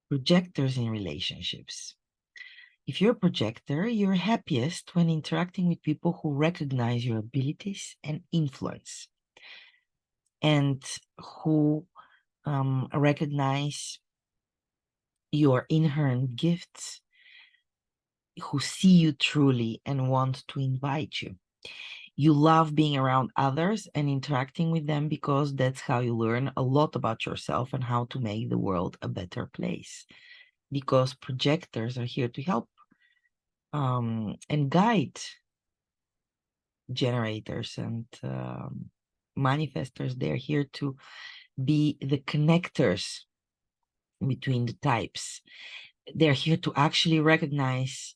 Projectors in relationships. If you're a projector, you're happiest when interacting with people who recognize your abilities and influence, and who recognize your inherent gifts, who see you truly and want to invite you. You love being around others and interacting with them because that's how you learn a lot about yourself and how to make the world a better place. Because projectors are here to help and guide generators and manifestors. They're here to be the connectors between the types. They're here to actually recognize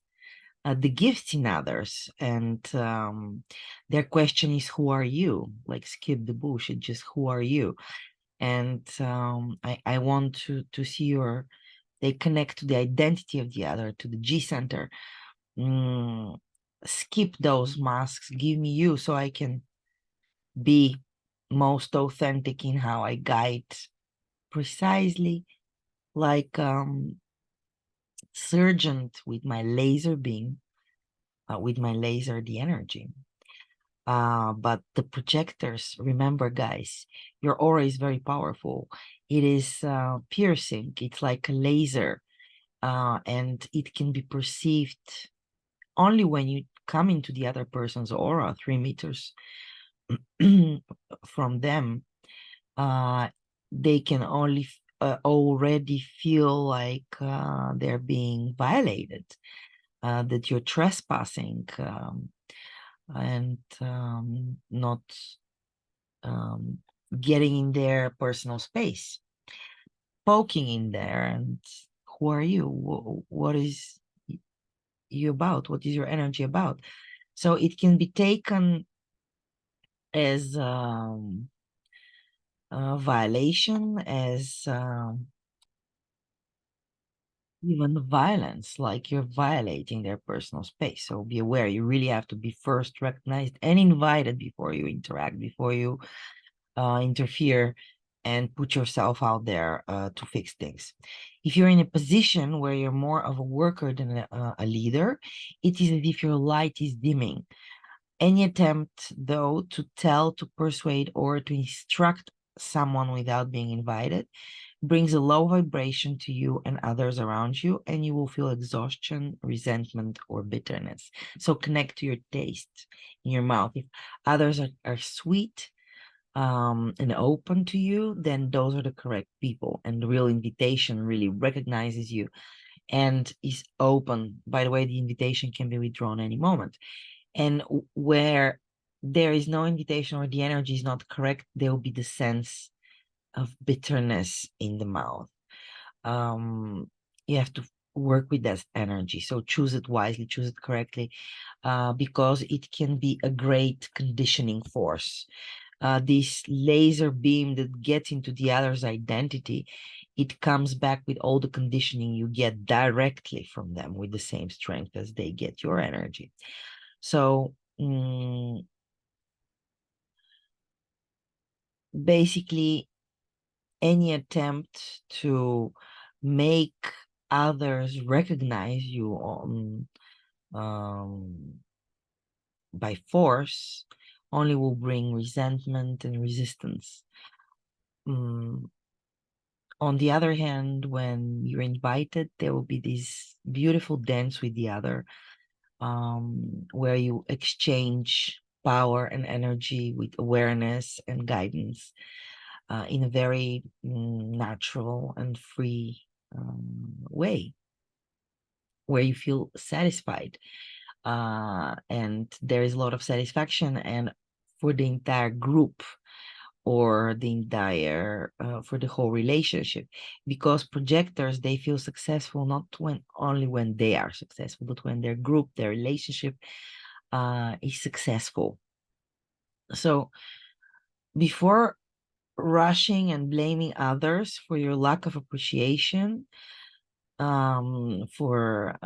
the gifts in others, and their question is, who are you? Like, skip the bullshit, just who are you? And I want to see they connect to the identity of the other, to the G center. Skip those masks, give me you, so I can be most authentic in how I guide, precisely like surgeon with my laser beam, with my laser, the energy. But the projectors, remember, guys, your aura is very powerful. It is piercing. It's like a laser, and it can be perceived only when you come into the other person's aura, 3 meters from them. They can only already feel like they're being violated, that you're trespassing, and not getting in their personal space, poking in there. And who are you? What is you about? What is your energy about? So it can be taken as a violation, as even violence, like you're violating their personal space. So be aware, you really have to be first recognized and invited before you interact, before you interfere and put yourself out there to fix things. If you're in a position where you're more of a worker than a leader, it is as if your light is dimming. Any attempt, though, to tell, to persuade, or to instruct someone without being invited brings a low vibration to you and others around you, and you will feel exhaustion, resentment, or bitterness. So connect to your taste in your mouth. If others are sweet and open to you, then those are the correct people. And the real invitation really recognizes you and is open. By the way, the invitation can be withdrawn any moment. And where there is no invitation or the energy is not correct, there will be the sense of bitterness in the mouth. You have to work with that energy. So choose it wisely, choose it correctly, because it can be a great conditioning force. This laser beam that gets into the other's identity, it comes back with all the conditioning you get directly from them with the same strength as they get your energy. So basically, any attempt to make others recognize you on by force only will bring resentment and resistance. On the other hand, when you're invited, there will be this beautiful dance with the other, where you exchange power and energy with awareness and guidance, in a very natural and free way, where you feel satisfied, and there is a lot of satisfaction, and for the entire group, or the entire for the whole relationship, because projectors, they feel successful not only when they are successful, but when their group, their relationship is successful. So before rushing and blaming others for your lack of appreciation, for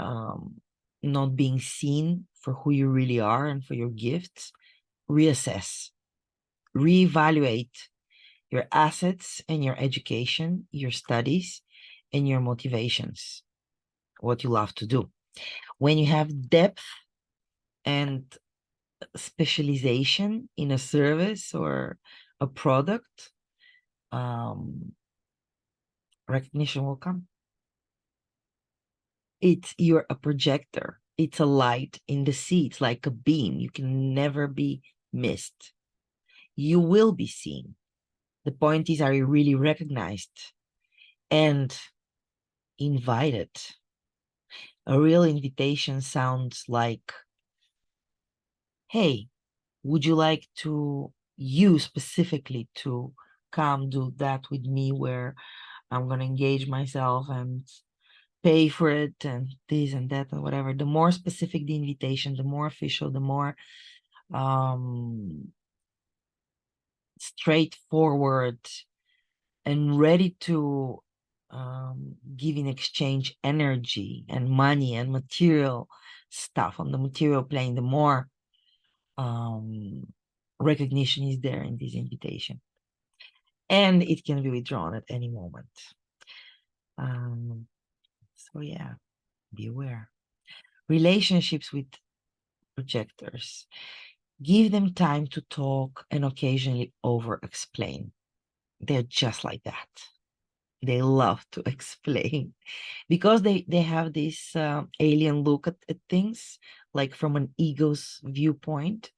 not being seen for who you really are and for your gifts, reassess, reevaluate your assets and your education, your studies, and your motivations, what you love to do. When you have depth and specialization in a service or a product, recognition will come. You're a projector. It's a light in the sea. It's like a beam. You can never be missed. You will be seen. The point is, are you really recognized and invited? A real invitation sounds like, hey, would you like you specifically to come do that with me, where I'm going to engage myself and pay for it and this and that and whatever. The more specific the invitation, the more official, the more straightforward and ready to give in exchange energy and money and material stuff on the material plane, the more recognition is there in this invitation. And it can be withdrawn at any moment. So yeah, be aware. Relationships with projectors. Give them time to talk and occasionally over-explain. They're just like that. They love to explain because they have this alien look at things, like from an ego's viewpoint.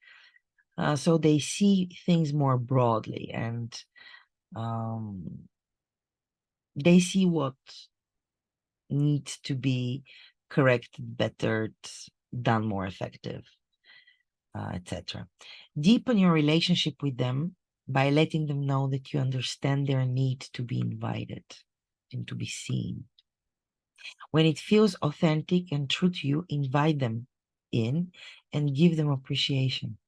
So they see things more broadly, and they see what needs to be corrected, bettered, done more effective, etc. Deepen your relationship with them by letting them know that you understand their need to be invited and to be seen. When it feels authentic and true to you, invite them in and give them appreciation.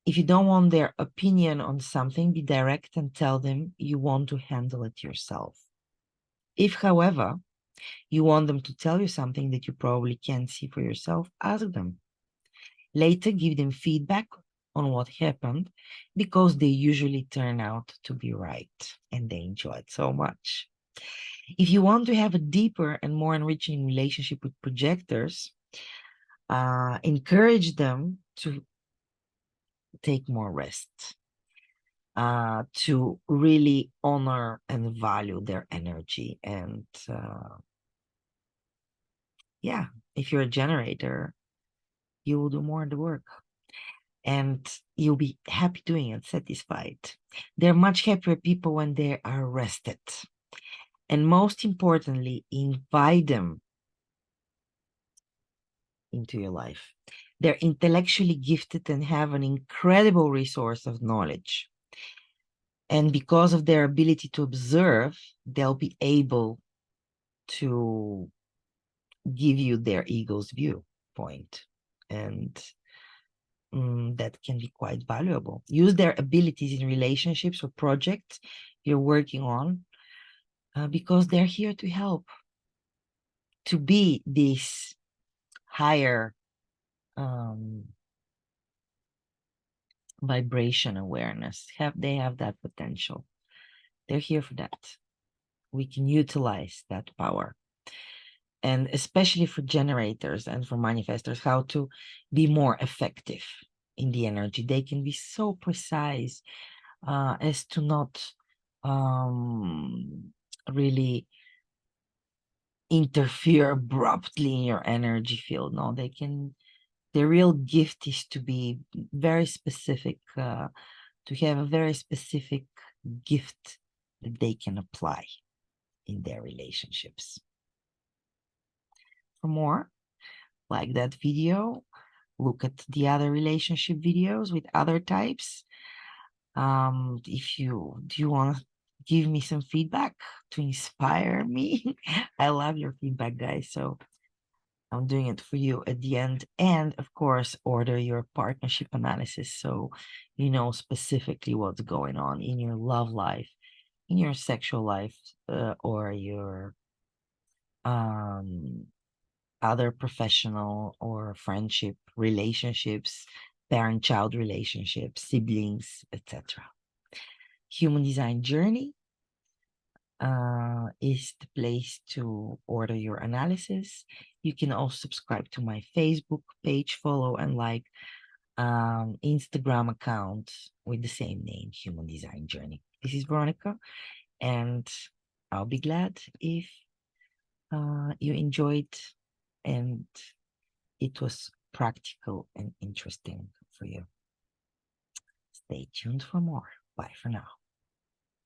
If you don't want their opinion on something, be direct and tell them you want to handle it yourself. If, however, you want them to tell you something that you probably can't see for yourself, ask them. Later, give them feedback on what happened, because they usually turn out to be right and they enjoy it so much. If you want to have a deeper and more enriching relationship with projectors, encourage them to take more rest, to really honor and value their energy. And yeah, if you're a generator, you will do more of the work and you'll be happy doing it, satisfied. They're much happier people when they are rested. And most importantly, invite them into your life. They're intellectually gifted and have an incredible resource of knowledge. And because of their ability to observe, they'll be able to give you their ego's viewpoint. And that can be quite valuable. Use their abilities in relationships or projects you're working on, because they're here to help, to be this higher vibration awareness. They have that potential. They're here for that. We can utilize that power. And especially for generators and for manifestors, how to be more effective in the energy. They can be so precise as to not really interfere abruptly in your energy field. No, they can. The real gift is to be very specific, to have a very specific gift that they can apply in their relationships. For more, like that video, look at the other relationship videos with other types. If you want to give me some feedback to inspire me, I love your feedback, guys. So I'm doing it for you at the end. And of course, order your partnership analysis so you know specifically what's going on in your love life, in your sexual life, or your other professional or friendship relationships, parent-child relationships, siblings, etc. Human design journey. is the place to order your analysis. You can also subscribe to my Facebook page, follow and like Instagram account with the same name, Human Design Journey. This is Veronica, and I'll be glad if you enjoyed and it was practical and interesting for you. Stay tuned for more. Bye for now.